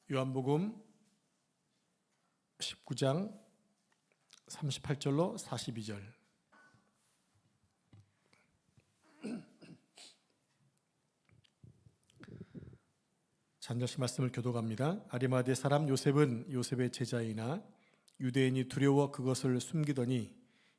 요한복음 19장 38절로 42절. 한 절씩 말씀을 교독합니다. 아리마대 사람 요셉은 요셉의 제자이나 유대인이 두려워 그것을 숨기더니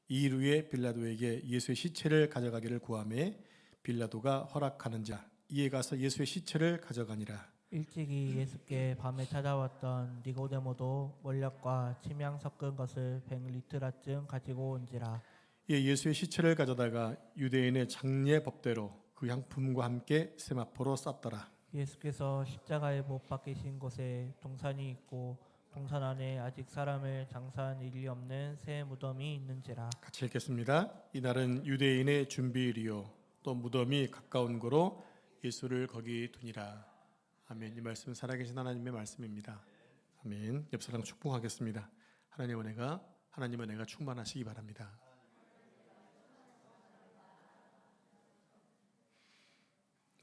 이 일 후에 빌라도에게 예수의 시체를 가져가기를 구하매 빌라도가 허락하는자 이에 가서 예수의 시체를 가져가니라. 일찍이 예수께 밤에 찾아왔던 니고데모도 원력과 침향 섞은 것을 100리트라쯤 가지고 온지라. 이에 예수의 시체를 가져다가 유대인의 장례 법대로 그 향품과 함께 세마포로 쌌더라. 예수께서 십자가에 못 박히신 곳에 동산이 있고 동산 안에 아직 사람을 장사한 일이 없는 새 무덤이 있는지라. 같이 읽겠습니다. 이날은 유대인의 준비일이요 또 무덤이 가까운 거로 예수를 거기 두니라. 아멘. 이 말씀은 살아계신 하나님의 말씀입니다. 아멘. 옆 사람 축복하겠습니다. 하나님의 은혜가 충만하시기 바랍니다.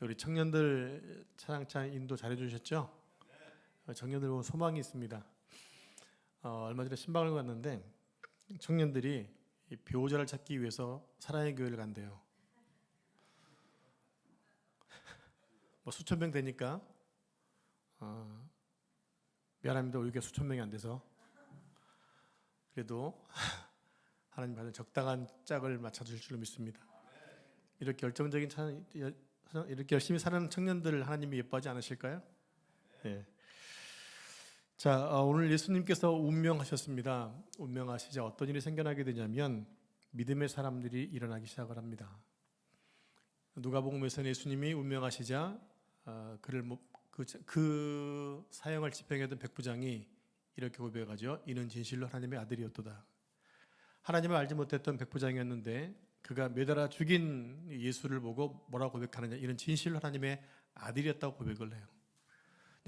우리 청년들 차장찬 인도 잘해 주셨죠? 청년들 보면 소망이 있습니다. 얼마 전에 신방을 갔는데 청년들이 이 배우자를 찾기 위해서 사랑의 교회를 간대요. 뭐 수천 명 되니까 미안합니다. 우리 교회 수천 명이 안 돼서 그래도 하나님 받은 적당한 짝을 맞춰주실 줄로 믿습니다. 이렇게 열정적인 이렇게 열심히 사는 청년들을 하나님이 예뻐하지 않으실까요? 네. 자, 오늘 예수님께서 운명하셨습니다. 운명하시자 어떤 일이 생겨나게 되냐면 믿음의 사람들이 일어나기 시작을 합니다. 누가복음에서는 예수님이 운명하시자 그 사형을 집행했던 백부장이 이렇게 고백하죠. 이는 진실로 하나님의 아들이었도다. 하나님을 알지 못했던 백부장이었는데 그가 매달아 죽인 예수를 보고 뭐라고 고백하느냐. 이는 진실로 하나님의 아들이었다고 고백을 해요.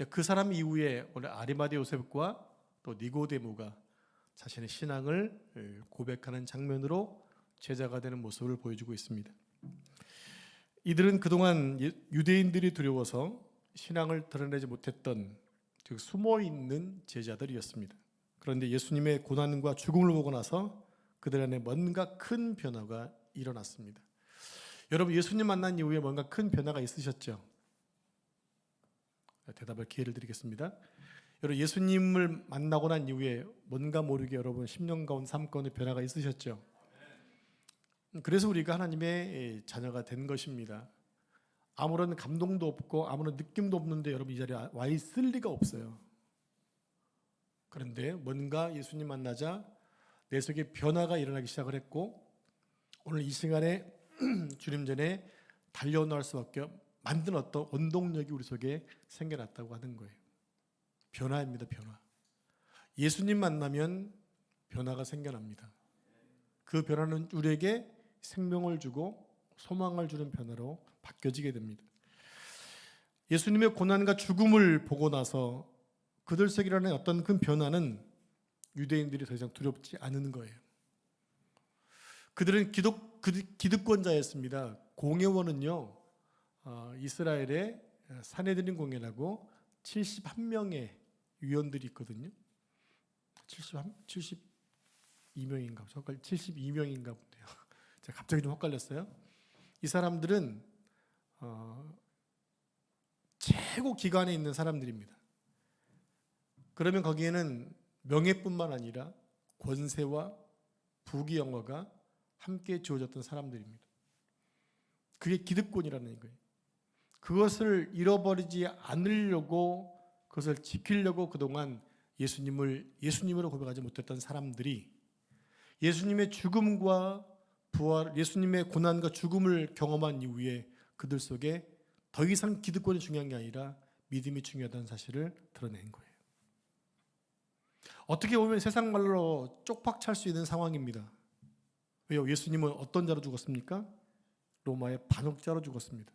그 사람 이후에 오늘 아리마대 요셉과 또 니고데모가 자신의 신앙을 고백하는 장면으로 제자가 되는 모습을 보여주고 있습니다. 이들은 그동안 유대인들이 두려워서 신앙을 드러내지 못했던 즉 숨어있는 제자들이었습니다. 그런데 예수님의 고난과 죽음을 보고 나서 그들 안에 뭔가 큰 변화가 일어났습니다. 여러분, 예수님 만난 이후에 뭔가 큰 변화가 있으셨죠? 대답할 기회를 드리겠습니다. 여러분, 예수님을 만나고 난 이후에 뭔가 모르게 여러분 10년 가운 삶 가운데 변화가 있으셨죠? 그래서 우리가 하나님의 자녀가 된 것입니다. 아무런 감동도 없고 아무런 느낌도 없는데 여러분 이 자리에 와 있을 리가 없어요. 그런데 뭔가 예수님 만나자 내 속에 변화가 일어나기 시작을 했고 오늘 이 시간에 주님 전에 달려나올 수밖에 만든 어떤 원동력이 우리 속에 생겨났다고 하는 거예요. 변화입니다. 변화. 예수님 만나면 변화가 생겨납니다. 그 변화는 우리에게 생명을 주고 소망을 주는 변화로 바뀌어지게 됩니다. 예수님의 고난과 죽음을 보고 나서 그들 속에 일어나는 어떤 큰 변화는 유대인들이 더 이상 두렵지 않은 거예요. 그들은 기득권자였습니다. 공회원은요 이스라엘의 산헤드린 공회라고 71명의 위원들이 있거든요. 72명인가? 72명인가 본데요. 제가 갑자기 좀 헷갈렸어요. 이 사람들은 최고 기관에 있는 사람들입니다. 그러면 거기에는 명예뿐만 아니라 권세와 부귀영화가 함께 주어졌던 사람들입니다. 그게 기득권이라는 거예요. 그것을 잃어버리지 않으려고 그것을 지키려고 그동안 예수님으로 고백하지 못했던 사람들이 예수님의 죽음과 부활, 예수님의 고난과 죽음을 경험한 이후에 그들 속에 더 이상 기득권이 중요한 게 아니라 믿음이 중요하다는 사실을 드러낸 거예요. 어떻게 보면 세상 말로 쪽박 찰 수 있는 상황입니다. 왜요? 예수님은 어떤 자로 죽었습니까? 로마의 반역자로 죽었습니다.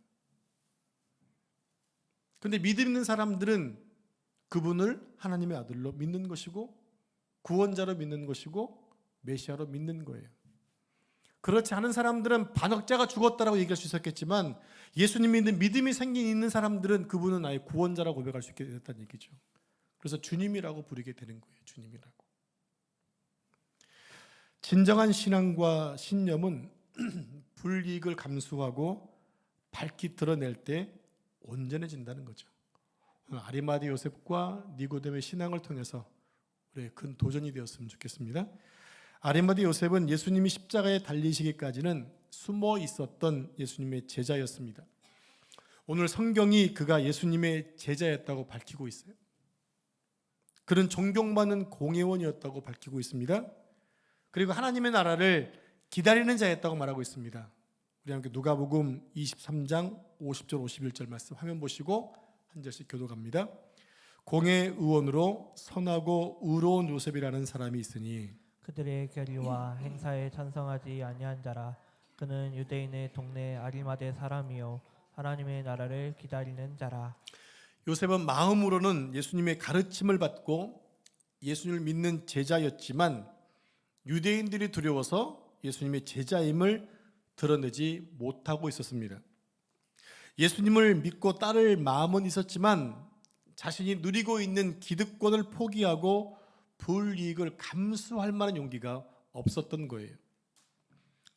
그런데 믿음 있는 사람들은 그분을 하나님의 아들로 믿는 것이고 구원자로 믿는 것이고 메시아로 믿는 거예요. 그렇지 않은 사람들은 반역자가 죽었다라고 얘기할 수 있었겠지만 예수님 믿는 믿음이 있는 사람들은 그분은 아예 구원자라고 고백할 수 있게 됐다는 얘기죠. 그래서 주님이라고 부르게 되는 거예요. 주님이라고. 진정한 신앙과 신념은 불이익을 감수하고 밝히 드러낼 때 온전해진다는 거죠. 아리마대 요셉과 니고데모의 신앙을 통해서 우리의 큰 도전이 되었으면 좋겠습니다. 아리마대 요셉은 예수님이 십자가에 달리시기까지는 숨어 있었던 예수님의 제자였습니다. 오늘 성경이 그가 예수님의 제자였다고 밝히고 있어요. 그는 존경받는 공회원이었다고 밝히고 있습니다. 그리고 하나님의 나라를 기다리는 자였다고 말하고 있습니다. 우리 함께 누가복음 23장 50절 51절 말씀 화면 보시고 한 절씩 교독합니다. 공회의원으로 선하고 의로운 요셉이라는 사람이 있으니 그들의 결의와 행사에 찬성하지 아니한 자라. 그는 유대인의 동네 아리마대 사람이요 하나님의 나라를 기다리는 자라. 요셉은 마음으로는 예수님의 가르침을 받고 예수님을 믿는 제자였지만 유대인들이 두려워서 예수님의 제자임을 드러내지 못하고 있었습니다. 예수님을 믿고 따를 마음은 있었지만 자신이 누리고 있는 기득권을 포기하고 불이익을 감수할 만한 용기가 없었던 거예요.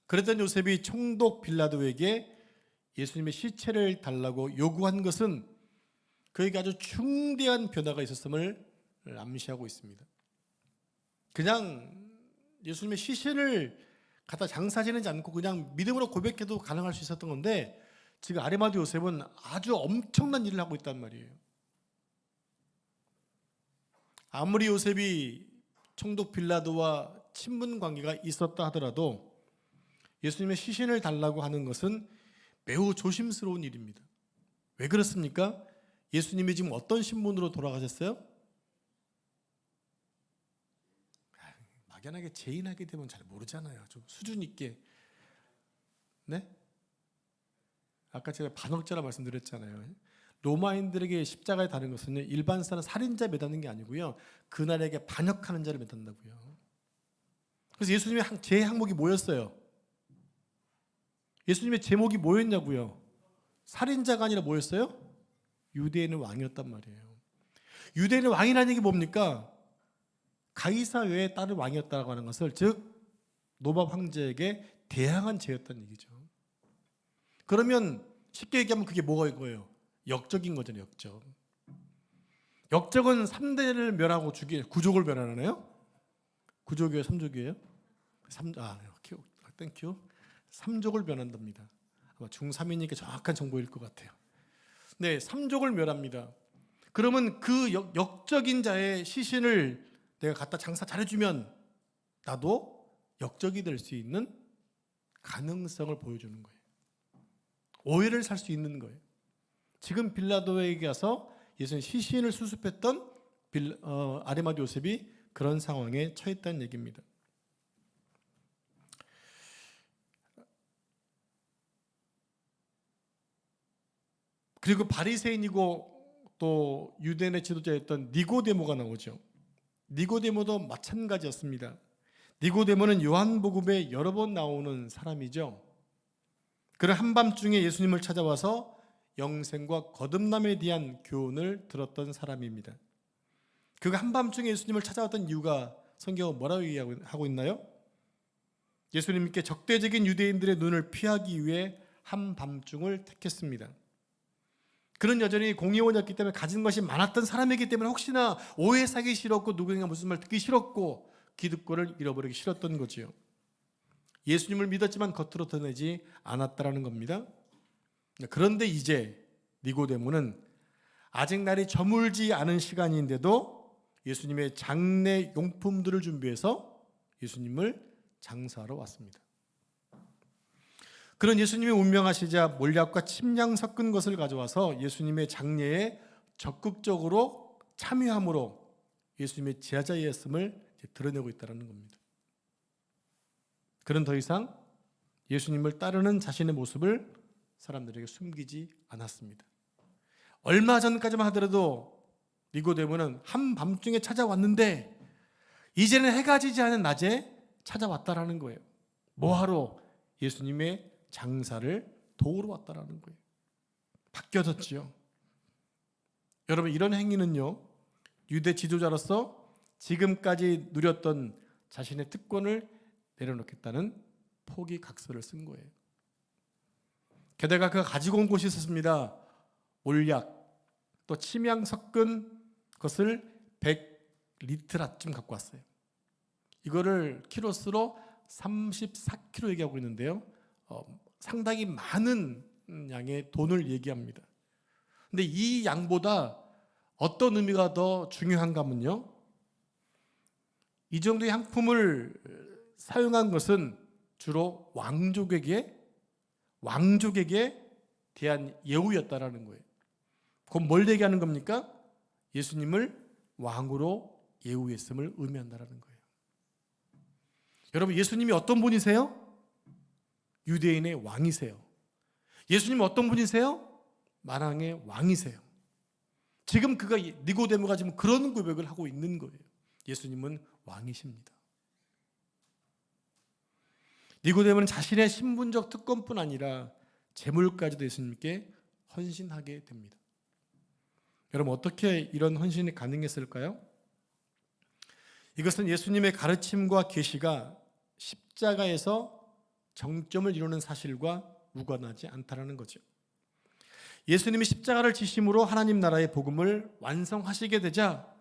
그랬던 요셉이 총독 빌라도에게 예수님의 시체를 달라고 요구한 것은 그에게 아주 중대한 변화가 있었음을 암시하고 있습니다. 그냥 예수님의 시신을 갖다 장사 지내지 않고 그냥 믿음으로 고백해도 가능할 수 있었던 건데 지금 아리마대 요셉은 아주 엄청난 일을 하고 있단 말이에요. 아무리 요셉이 총독 빌라도와 친분 관계가 있었다 하더라도 예수님의 시신을 달라고 하는 것은 매우 조심스러운 일입니다. 왜 그렇습니까? 예수님이 지금 어떤 신분으로 돌아가셨어요? 막연하게 재인하게 되면 잘 모르잖아요. 좀 수준 있게. 네? 아까 제가 반역자라 말씀드렸잖아요. 로마인들에게 십자가에 다는 것은 일반 사람 살인자 매다는 게 아니고요. 그날에게 반역하는 자를 매단다고요. 그래서 예수님의 제 항목이 뭐였어요? 예수님의 제목이 뭐였냐고요? 살인자가 아니라 뭐였어요? 유대인의 왕이었단 말이에요. 유대인의 왕이라는 얘기 뭡니까? 가이사 외에 다른 왕이었다고 하는 것을, 즉 노바 황제에게 대항한 죄였다는 얘기죠. 그러면 쉽게 얘기하면 그게 뭐가 이거예요? 역적인 거잖아요. 역적. 역적은 3대를 멸하고 구족을 멸하나요? 구족이에요? 3족이에요? 땡큐. 3족을 멸한답니다. 아마 중3이니까 정확한 정보일 것 같아요. 네, 3족을 멸합니다. 그러면 그 역적인 자의 시신을 내가 갖다 장사 잘해주면 나도 역적이 될 수 있는 가능성을 보여주는 거예요. 오해를 살 수 있는 거예요. 지금 빌라도에게 가서 예수님 시신을 수습했던 아리마대 요셉이 그런 상황에 처했다는 얘기입니다. 그리고 바리새인이고 또 유대인의 지도자였던 니고데모가 나오죠. 니고데모도 마찬가지였습니다. 니고데모는 요한복음에 여러 번 나오는 사람이죠. 그는 한밤중에 예수님을 찾아와서 영생과 거듭남에 대한 교훈을 들었던 사람입니다. 그가 한밤중에 예수님을 찾아왔던 이유가 성경은 뭐라고 얘기하고 있나요? 예수님께 적대적인 유대인들의 눈을 피하기 위해 한밤중을 택했습니다. 그는 여전히 공의원이었기 때문에 가진 것이 많았던 사람이기 때문에 혹시나 오해 사기 싫었고 누구에게 무슨 말 듣기 싫었고 기득권을 잃어버리기 싫었던 거지요. 예수님을 믿었지만 겉으로 드러내지 않았다라는 겁니다. 그런데 이제 니고데모는 아직 날이 저물지 않은 시간인데도 예수님의 장례 용품들을 준비해서 예수님을 장사하러 왔습니다. 그런 예수님이 운명하시자 몰약과 침량 섞은 것을 가져와서 예수님의 장례에 적극적으로 참여함으로 예수님의 제자였음을 드러내고 있다는 겁니다. 그는 더 이상 예수님을 따르는 자신의 모습을 사람들에게 숨기지 않았습니다. 얼마 전까지만 하더라도 니고데모는 한밤중에 찾아왔는데 이제는 해가 지지 않은 낮에 찾아왔다라는 거예요. 뭐하러? 예수님의 장사를 도우러 왔다라는 거예요. 바뀌어졌지요. 여러분, 이런 행위는요, 유대 지도자로서 지금까지 누렸던 자신의 특권을 내려놓겠다는 포기각서를 쓴 거예요. 게다가 그가 가지고 온 곳이 있었습니다. 올약, 또 침향 섞은 것을 100리트라쯤 갖고 왔어요. 이거를 키로수로 34kg 얘기하고 있는데요. 상당히 많은 양의 돈을 얘기합니다. 근데 이 양보다 어떤 의미가 더 중요한가 하면요, 이 정도의 향품을 사용한 것은 주로 왕족에게 대한 예우였다라는 거예요. 그건 뭘 얘기하는 겁니까? 예수님을 왕으로 예우했음을 의미한다라는 거예요. 여러분, 예수님이 어떤 분이세요? 유대인의 왕이세요. 예수님은 어떤 분이세요? 만왕의 왕이세요. 지금 그가 니고데모가 지금 그런 고백을 하고 있는 거예요. 예수님은 왕이십니다. 니고데모는 자신의 신분적 특권뿐 아니라 재물까지도 예수님께 헌신하게 됩니다. 여러분, 어떻게 이런 헌신이 가능했을까요? 이것은 예수님의 가르침과 계시가 십자가에서 정점을 이루는 사실과 무관하지 않다라는 거죠. 예수님이 십자가를 지심으로 하나님 나라의 복음을 완성하시게 되자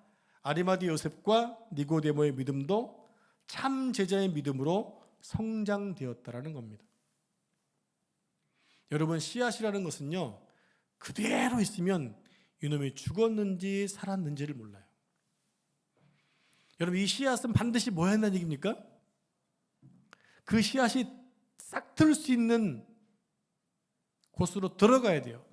아리마디 요셉과 니고데모의 믿음도 참 제자의 믿음으로 성장되었다라는 겁니다. 여러분, 씨앗이라는 것은요, 그대로 있으면 이놈이 죽었는지 살았는지를 몰라요. 여러분, 이 씨앗은 반드시 뭐 한다는 얘기입니까? 그 씨앗이 싹틀 수 있는 곳으로 들어가야 돼요.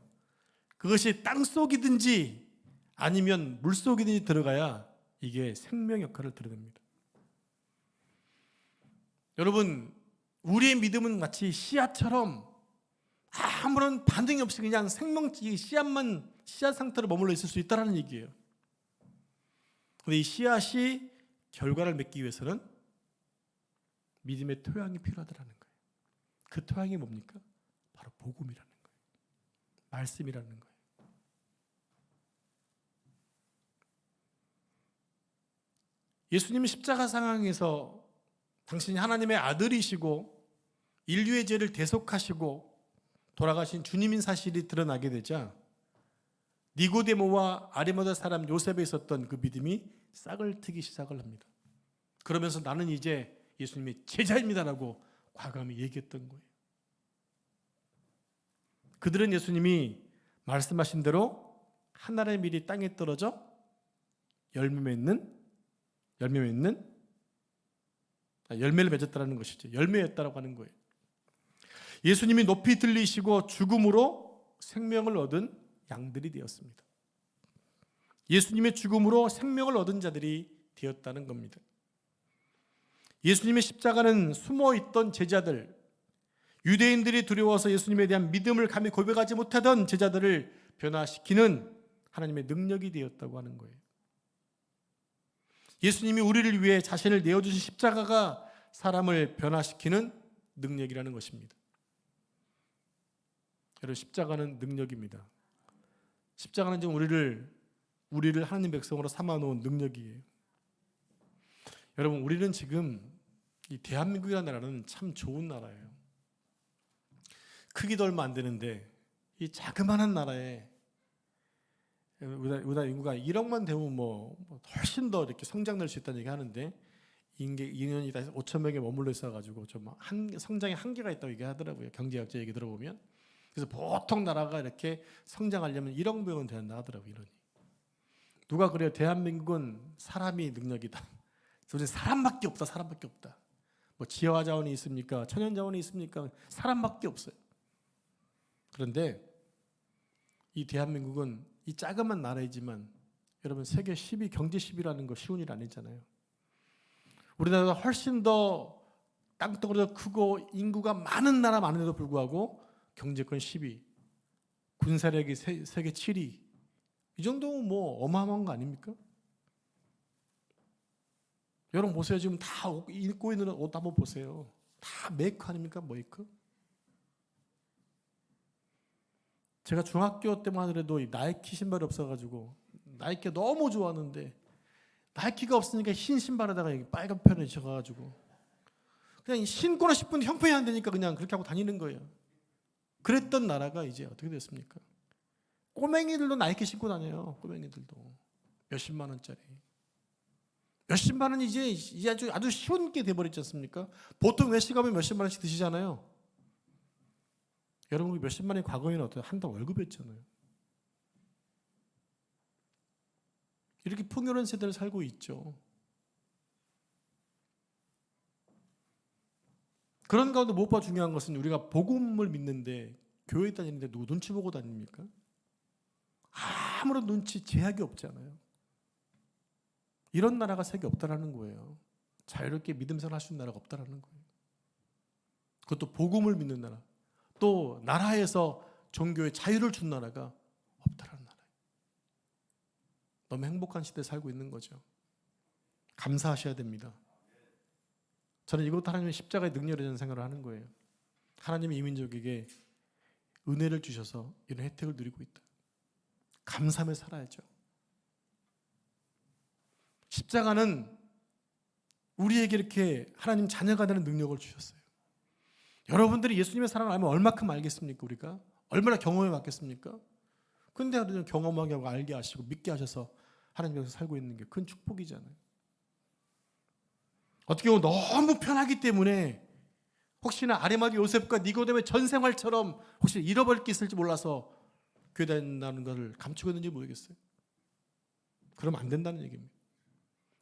그것이 땅속이든지 아니면 물속이든지 들어가야 이게 생명 역할을 드러냅니다. 여러분, 우리의 믿음은 마치 씨앗처럼 아무런 반응이 없이 그냥 씨앗 상태로 머물러 있을 수 있다는 얘기예요. 그런데 이 씨앗이 결과를 맺기 위해서는 믿음의 토양이 필요하다는 거예요. 그 토양이 뭡니까? 바로 복음이라는 거예요. 말씀이라는 거예요. 예수님이 십자가 상황에서 당신이 하나님의 아들이시고 인류의 죄를 대속하시고 돌아가신 주님인 사실이 드러나게 되자 니고데모와 아리마다 사람 요셉에 있었던 그 믿음이 싹을 트기 시작을 합니다. 그러면서 나는 이제 예수님의 제자입니다라고 과감히 얘기했던 거예요. 그들은 예수님이 말씀하신 대로 하늘의 밀이 땅에 떨어져 열매를 맺었다는 것이죠. 열매였다라고 하는 거예요. 예수님이 높이 들리시고 죽음으로 생명을 얻은 양들이 되었습니다. 예수님의 죽음으로 생명을 얻은 자들이 되었다는 겁니다. 예수님의 십자가는 숨어있던 제자들, 유대인들이 두려워서 예수님에 대한 믿음을 감히 고백하지 못하던 제자들을 변화시키는 하나님의 능력이 되었다고 하는 거예요. 예수님이 우리를 위해 자신을 내어주신 십자가가 사람을 변화시키는 능력이라는 것입니다. 여러분, 십자가는 능력입니다. 십자가는 지금 우리를 하나님 백성으로 삼아놓은 능력이에요. 여러분, 우리는 지금 이 대한민국이라는 나라는 참 좋은 나라예요. 크기도 얼마 안 되는데 이 자그마한 나라에 우리나라 인구가 1억만 되면 뭐 훨씬 더 이렇게 성장될 수 있다는 얘기 하는데 인원이 다 5천 명에 머물러 있어가지고 좀 성장의 한계가 있다고 얘기하더라고요. 경제학자 얘기 들어보면. 그래서 보통 나라가 이렇게 성장하려면 1억 명은 된다 하더라고요. 인원이. 누가 그래요? 대한민국은 사람이 능력이다. 우리는 사람밖에 없다. 뭐 지하 자원이 있습니까? 천연 자원이 있습니까? 사람밖에 없어요. 그런데 이 대한민국은 이 자그만 나라이지만 여러분, 세계 10위 경제 10위라는 거 쉬운 일 아니잖아요. 우리나라가 훨씬 더 땅덩어리도 크고 인구가 많은 나라 많은데도 불구하고 경제권 10위, 군사력이 세계 7위, 이 정도면 뭐 어마어마한 거 아닙니까? 여러분 보세요. 지금 다 입고 있는 옷 한번 보세요. 다 메이커 아닙니까? 메이커? 제가 중학교 때만 하더라도 나이키 신발이 없어가지고 나이키 너무 좋아하는데 나이키가 없으니까 흰 신발에다가 여기 빨간 편을 적어가지고 그냥 신고나 싶은데 형편이 안 되니까 그냥 그렇게 하고 다니는 거예요. 그랬던 나라가 이제 어떻게 됐습니까? 꼬맹이들도 나이키 신고 다녀요. 꼬맹이들도 몇십만 원짜리. 몇십만 원이 이제 아주 쉬운 게 돼버렸지 않습니까? 보통 외식 가면 몇십만 원씩 드시잖아요. 여러분 몇십만 원이 과거에는 어때요? 한 달 월급이었잖아요. 이렇게 풍요로운 세대를 살고 있죠. 그런 가운데 무엇보다 중요한 것은 우리가 복음을 믿는데 교회 다니는데 누구 눈치 보고 다닙니까? 아무런 눈치 제약이 없잖아요. 이런 나라가 세계 없다라는 거예요. 자유롭게 믿음 생활 할 수 있는 나라가 없다라는 거예요. 그것도 복음을 믿는 나라. 또 나라에서 종교의 자유를 준 나라가 없다라는 나라예요. 너무 행복한 시대에 살고 있는 거죠. 감사하셔야 됩니다. 저는 이것도 하나님의 십자가의 능력이라는 생각을 하는 거예요. 하나님이 이 민족에게 은혜를 주셔서 이런 혜택을 누리고 있다. 감사하며 살아야죠. 십자가는 우리에게 이렇게 하나님 자녀가 되는 능력을 주셨어요. 여러분들이 예수님의 사랑을 알면 얼마큼 알겠습니까? 우리가 얼마나 경험해 봤겠습니까? 근데 하나님 경험하게 하고 알게 하시고 믿게 하셔서 하나님께서 살고 있는 게 큰 축복이잖아요. 어떻게 보면 너무 편하기 때문에 혹시나 아리마대 요셉과 니고데모의 전 생활처럼 혹시 잃어버릴 게 있을지 몰라서 교회 다닌다는 것을 감추고 있는지 모르겠어요. 그러면 안 된다는 얘기입니다.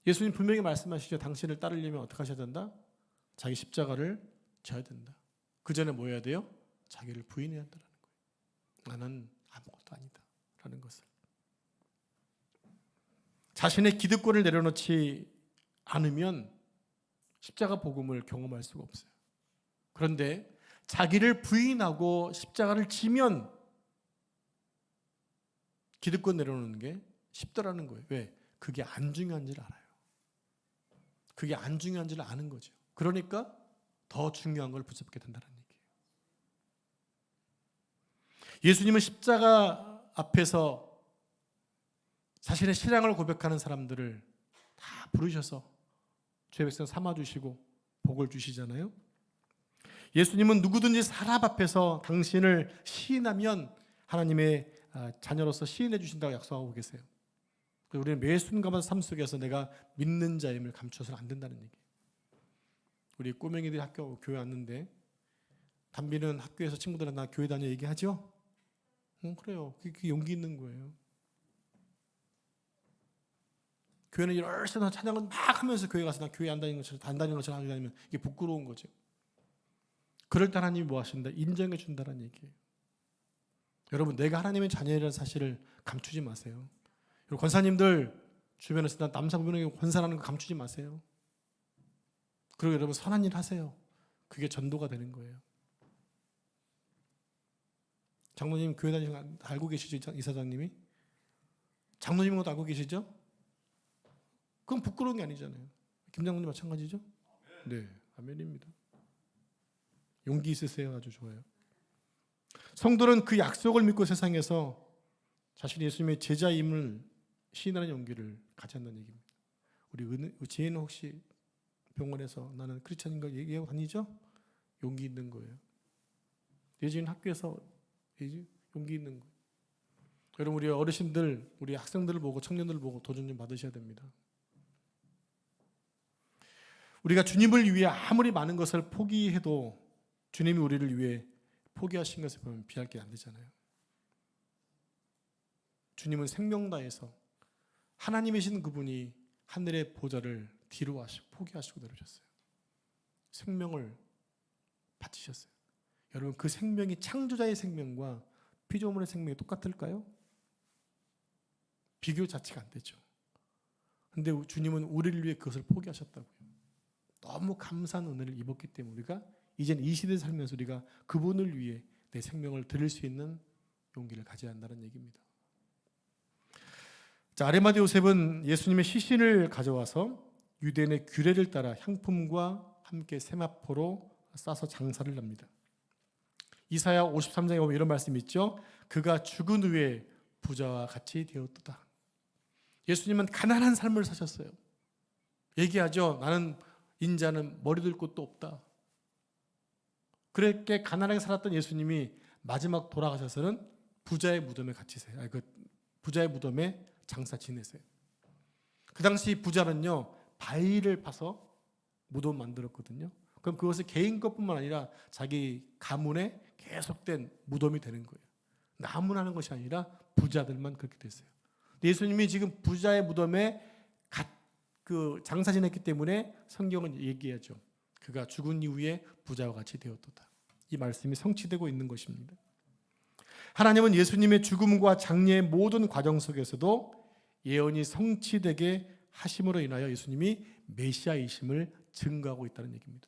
예수님 분명히 말씀하시죠. 당신을 따르려면 어떻게 하셔야 된다? 자기 십자가를 져야 된다. 그 전에 뭐 해야 돼요? 자기를 부인해야 한다는 거예요. 나는 아무것도 아니다 라는 것을. 자신의 기득권을 내려놓지 않으면 십자가 복음을 경험할 수가 없어요. 그런데 자기를 부인하고 십자가를 지면 기득권 내려놓는 게 쉽더라는 거예요. 왜? 그게 안 중요한 줄 알아요. 그게 안 중요한 줄 아는 거죠. 그러니까 더 중요한 걸 붙잡게 된다는 얘기예요. 예수님은 십자가 앞에서 자신의 신앙을 고백하는 사람들을 다 부르셔서 죄 백성 삼아주시고 복을 주시잖아요. 예수님은 누구든지 사람 앞에서 당신을 시인하면 하나님의 자녀로서 시인해 주신다고 약속하고 계세요. 우리는 매 순간마다 삶 속에서 내가 믿는 자임을 감추어서는 안 된다는 얘기예요. 우리 꼬맹이들이 학교 교회 왔는데 담비는 학교에서 친구들한테 나 교회 다녀 얘기하죠? 그래요. 그게 용기 있는 거예요. 교회는 열심히 찬양을 막 하면서 교회 가서 나 교회 안 다니는 것처럼 다니면 이게 부끄러운 거죠. 그럴 때 하나님이 뭐 하신다? 인정해 준다는 얘기예요. 여러분 내가 하나님의 자녀라는 사실을 감추지 마세요. 권사님들 주변에서 남사 부부에게 권사라는 거 감추지 마세요. 그리고 여러분 선한 일 하세요. 그게 전도가 되는 거예요. 장로님 교회 다니시는 거 알고 계시죠? 이사장님이? 장로님인 것도 알고 계시죠? 그건 부끄러운 게 아니잖아요. 김 장로님 마찬가지죠? 네, 아멘입니다. 용기 있으세요. 아주 좋아요. 성도는 그 약속을 믿고 세상에서 자신이 예수님의 제자임을 시인하는 용기를 가져야 한다는 얘기입니다. 우리 지혜는 혹시 병원에서 나는 크리스찬인 걸 얘기하고 다니죠? 용기 있는 거예요. 예지는 학교에서 용기 있는 거예요. 여러분 우리 어르신들, 우리 학생들을 보고 청년들을 보고 도전 좀 받으셔야 됩니다. 우리가 주님을 위해 아무리 많은 것을 포기해도 주님이 우리를 위해 포기하신 것을 보면 비할 게 안 되잖아요. 주님은 생명 다해서 하나님이신 그분이 하늘의 보좌를 뒤로 하시고 포기하시고 내려오셨어요. 생명을 바치셨어요. 여러분 그 생명이 창조자의 생명과 피조물의 생명이 똑같을까요? 비교 자체가 안 되죠. 그런데 주님은 우리를 위해 그것을 포기하셨다고요. 너무 감사한 은혜를 입었기 때문에 우리가 이제는 이 시대에 살면서 우리가 그분을 위해 내 생명을 드릴 수 있는 용기를 가져야 한다는 얘기입니다. 자, 아리마대 요셉은 예수님의 시신을 가져와서 유대인의 규례를 따라 향품과 함께 세마포로 싸서 장사를 합니다. 이사야 53장에 보면 이런 말씀이 있죠. 그가 죽은 후에 부자와 같이 되었도다. 예수님은 가난한 삶을 사셨어요. 얘기하죠. 나는 인자는 머리 들 곳도 없다. 그렇게 가난하게 살았던 예수님이 마지막 돌아가셔서는 부자의 무덤에 갇히세요. 부자의 무덤에 장사 지내세요. 그 당시 부자는요, 바위를 파서 무덤 만들었거든요. 그럼 그것이 개인 것뿐만 아니라 자기 가문에 계속된 무덤이 되는 거예요. 남은 하는 것이 아니라 부자들만 그렇게 됐어요. 예수님이 지금 부자의 무덤에 장사 지냈기 때문에 성경은 얘기하죠. 그가 죽은 이후에 부자와 같이 되었도다. 이 말씀이 성취되고 있는 것입니다. 하나님은 예수님의 죽음과 장례의 모든 과정 속에서도 예언이 성취되게 하심으로 인하여 예수님이 메시아이심을 증거하고 있다는 얘기입니다.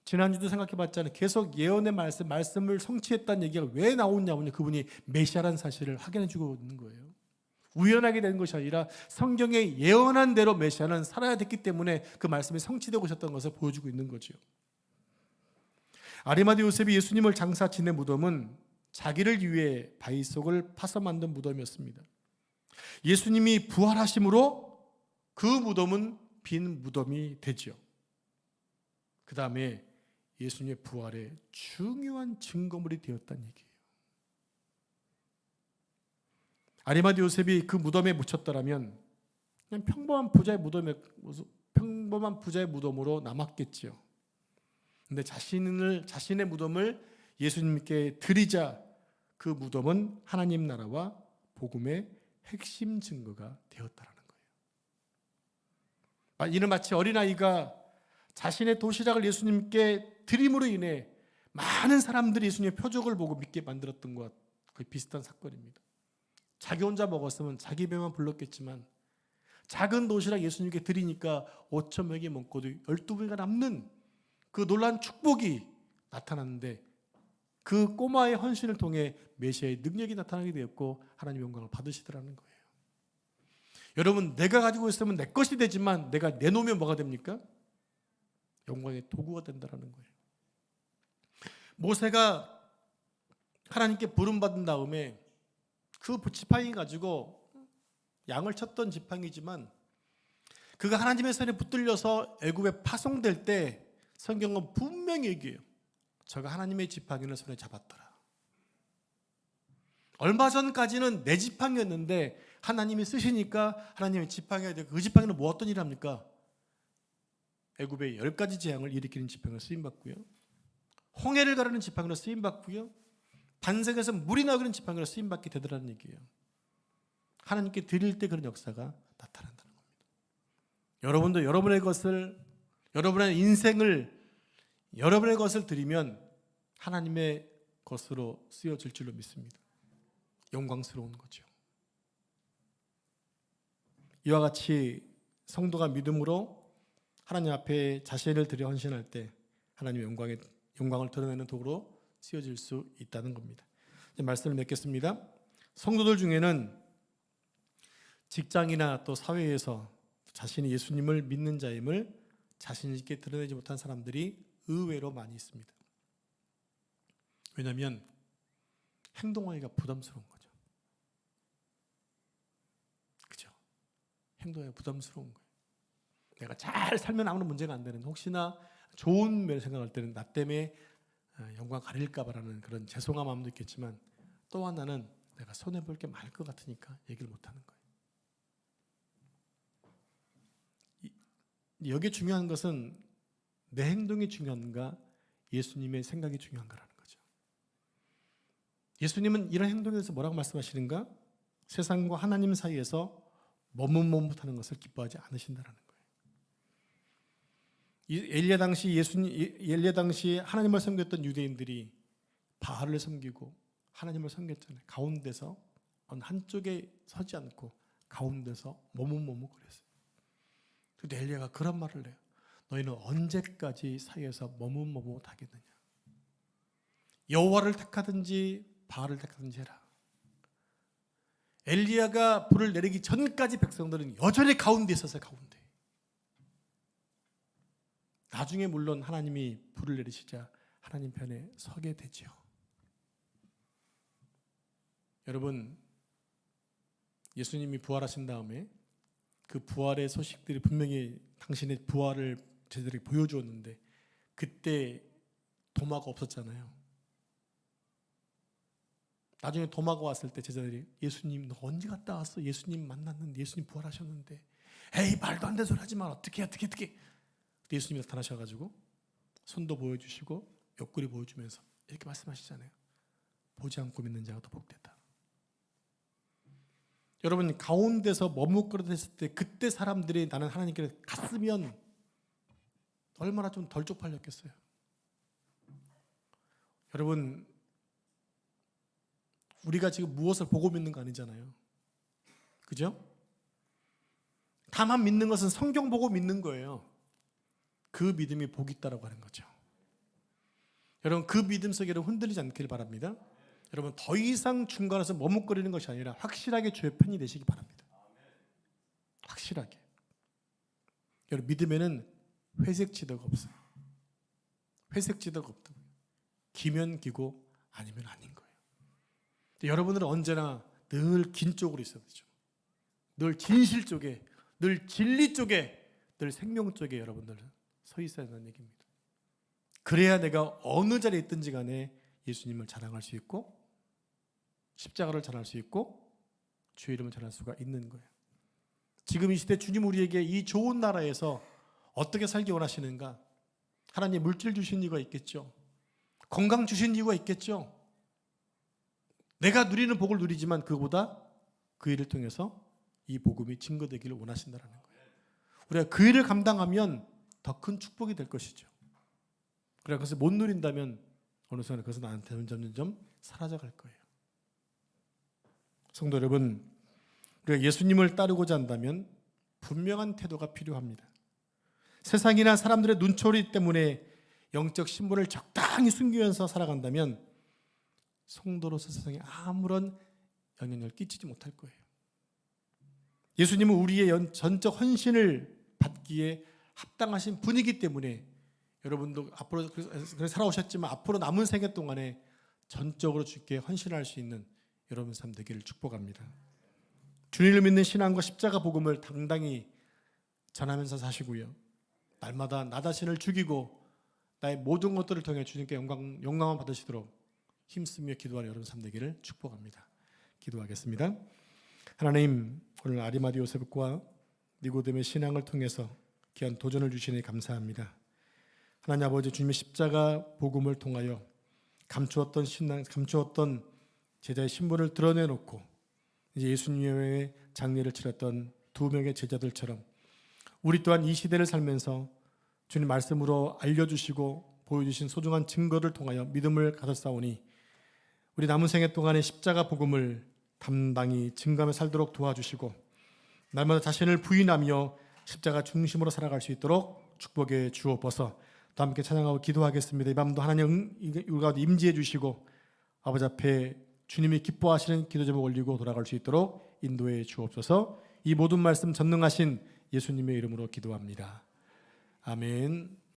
지난주도 생각해봤잖아요. 계속 예언의 말씀을 성취했다는 얘기가 왜 나오냐면요, 그분이 메시아라는 사실을 확인해주고 있는 거예요. 우연하게 된 것이 아니라 성경에 예언한 대로 메시아는 살아야 됐기 때문에 그 말씀이 성취되고 있었던 것을 보여주고 있는 거죠. 아리마대 요셉이 예수님을 장사 지낸 무덤은 자기를 위해 바위 속을 파서 만든 무덤이었습니다. 예수님이 부활하심으로 그 무덤은 빈 무덤이 되죠. 그 다음에 예수님의 부활의 중요한 증거물이 되었다는 얘기예요. 아리마대 요셉이 그 무덤에 묻혔더라면 그냥 평범한 부자의 무덤으로 남았겠지요. 근데 자신의 무덤을 예수님께 드리자 그 무덤은 하나님 나라와 복음의 핵심 증거가 되었다라는 거예요. 이는 마치 어린아이가 자신의 도시락을 예수님께 드림으로 인해 많은 사람들이 예수님의 표적을 보고 믿게 만들었던 것과 거의 비슷한 사건입니다. 자기 혼자 먹었으면 자기 배만 불렀겠지만 작은 도시락 예수님께 드리니까 5천 명이 먹고도 12배가 남는 그 놀라운 축복이 나타났는데 그 꼬마의 헌신을 통해 메시아의 능력이 나타나게 되었고 하나님의 영광을 받으시더라는 거예요. 여러분, 내가 가지고 있으면 내 것이 되지만 내가 내놓으면 뭐가 됩니까? 영광의 도구가 된다는 거예요. 모세가 하나님께 부름받은 다음에 그 지팡이 가지고 양을 쳤던 지팡이지만 그가 하나님의 손에 붙들려서 애굽에 파송될 때 성경은 분명히 얘기해요. 저가 하나님의 지팡이를 손에 잡았더라. 얼마 전까지는 내 지팡이였는데 하나님이 쓰시니까 하나님의 지팡이가 되고 그 지팡이는 뭐 어떤 일을 합니까? 애굽의 10가지 재앙을 일으키는 지팡이로 쓰임받고요. 홍해를 가르는 지팡이로 쓰임받고요. 반석에서 물이 나오는 지팡이로 쓰임받게 되더라는 얘기예요. 하나님께 드릴 때 그런 역사가 나타난다는 겁니다. 여러분도 여러분의 것을, 여러분의 인생을, 여러분의 것을 드리면 하나님의 것으로 쓰여질 줄로 믿습니다. 영광스러운 거죠. 이와 같이 성도가 믿음으로 하나님 앞에 자신을 드려 헌신할 때 하나님의 영광을 드러내는 도구로 쓰여질 수 있다는 겁니다. 이제 말씀을 맺겠습니다. 성도들 중에는 직장이나 또 사회에서 자신이 예수님을 믿는 자임을 자신 있게 드러내지 못한 사람들이 의외로 많이 있습니다. 왜냐하면 행동하기가 부담스러운 거죠. 그죠? 행동하기가 부담스러운 거예요. 내가 잘 살면 아무런 문제가 안 되는, 혹시나 좋은 면을 생각할 때는 나 때문에 영광 가릴까 봐라는 그런 죄송한 마음도 있겠지만 또 하나는 내가 손해볼 게 많을 것 같으니까 얘기를 못하는 거예요. 여기에 중요한 것은 내 행동이 중요한가 예수님의 생각이 중요한가라는 거죠. 예수님은 이런 행동에 대해서 뭐라고 말씀하시는가? 세상과 하나님 사이에서 머뭇머뭇하는 것을 기뻐하지 않으신다라는 거예요. 엘리야 당시 하나님을 섬겼던 유대인들이 바알을 섬기고 하나님을 섬겼잖아요. 가운데서 어느 한쪽에 서지 않고 가운데서 머뭇머뭇거렸어요. 그런데 엘리야가 그런 말을 해요. 너희는 언제까지 사이에서 머뭇머뭇하겠느냐. 여호와를 택하든지 바알을 택하든지 해라. 엘리야가 불을 내리기 전까지 백성들은 여전히 가운데 있었어요. 가운데. 나중에 물론 하나님이 불을 내리시자 하나님 편에 서게 되죠. 여러분, 예수님이 부활하신 다음에 그 부활의 소식들이 분명히 당신의 부활을 제자들에게 보여주었는데 그때 도마가 없었잖아요. 나중에 도마가 왔을 때 제자들이 예수님 너 언제 갔다 왔어? 예수님 만났는데 예수님 부활하셨는데 에이 말도 안 되는 소리 하지 마. 어떻게 예수님이 나타나셔가지고 손도 보여주시고 옆구리 보여주면서 이렇게 말씀하시잖아요. 보지 않고 믿는 자가 더 복되다. 여러분 가운데서 머뭇거렸을 때 그때 사람들이 나는 하나님께 갔으면 얼마나 좀 덜 쪽팔렸겠어요. 여러분 우리가 지금 무엇을 보고 믿는 거 아니잖아요. 그죠? 다만 믿는 것은 성경 보고 믿는 거예요. 그 믿음이 복이 있다라고 하는 거죠. 여러분 그 믿음 속에 흔들리지 않기를 바랍니다. 여러분 더 이상 중간에서 머뭇거리는 것이 아니라 확실하게 주의 편이 되시기 바랍니다. 확실하게. 여러분 믿음에는 회색 지대가 없어요. 회색 지대가 없다고요. 기면 기고 아니면 아닌 거예요. 여러분들은 언제나 늘 긴 쪽으로 있어야 되죠. 늘 진실 쪽에, 늘 진리 쪽에, 늘 생명 쪽에 여러분들 서 있어야 한다는 얘기입니다. 그래야 내가 어느 자리에 있든지 간에 예수님을 자랑할 수 있고 십자가를 전할 수 있고 주의 이름을 전할 수가 있는 거예요. 지금 이 시대 주님 우리에게 이 좋은 나라에서 어떻게 살기 원하시는가? 하나님 물질 주신 이유가 있겠죠. 건강 주신 이유가 있겠죠. 내가 누리는 복을 누리지만 그보다 그 일을 통해서 이 복음이 증거되기를 원하신다는 거예요. 우리가 그 일을 감당하면 더 큰 축복이 될 것이죠. 그래서 그것을 못 누린다면 어느 순간 그것은 나한테 점점 사라져갈 거예요. 성도 여러분, 우리가 예수님을 따르고자 한다면 분명한 태도가 필요합니다. 세상이나 사람들의 눈초리 때문에 영적 신분을 적당히 숨기면서 살아간다면 성도로서 세상에 아무런 영향력을 끼치지 못할 거예요. 예수님은 우리의 전적 헌신을 받기에 합당하신 분이기 때문에 여러분도 앞으로 그렇게 살아오셨지만 앞으로 남은 생애 동안에 전적으로 주께 헌신할 수 있는 여러분 삶 되기를 축복합니다. 주님을 믿는 신앙과 십자가 복음을 당당히 전하면서 사시고요. 날마다 나 자신을 죽이고 나의 모든 것들을 통해 주님께 영광을 받으시도록 힘쓰며 기도하는 여러분 삶 되기를 축복합니다. 기도하겠습니다. 하나님, 오늘 아리마디 요셉과 니고데모의 신앙을 통해서 귀한 도전을 주시니 감사합니다. 하나님 아버지, 주님의 십자가 복음을 통하여 감추었던 신앙, 감추었던 제자의 신분을 드러내놓고 이제 예수님의 장례를 치렀던 두 명의 제자들처럼 우리 또한 이 시대를 살면서 주님 말씀으로 알려주시고 보여주신 소중한 증거를 통하여 믿음을 가졌사오니 우리 남은 생애 동안의 십자가 복음을 담당히 증감에 살도록 도와주시고 날마다 자신을 부인하며 십자가 중심으로 살아갈 수 있도록 축복해 주옵소서. 또 함께 찬양하고 기도하겠습니다. 이 밤도 하나님 우리 가운데 임재해 주시고 아버지 앞에 주님이 기뻐하시는 기도 제목 올리고 돌아갈 수 있도록 인도해 주옵소서. 이 모든 말씀 전능하신 예수님의 이름으로 기도합니다. 아멘.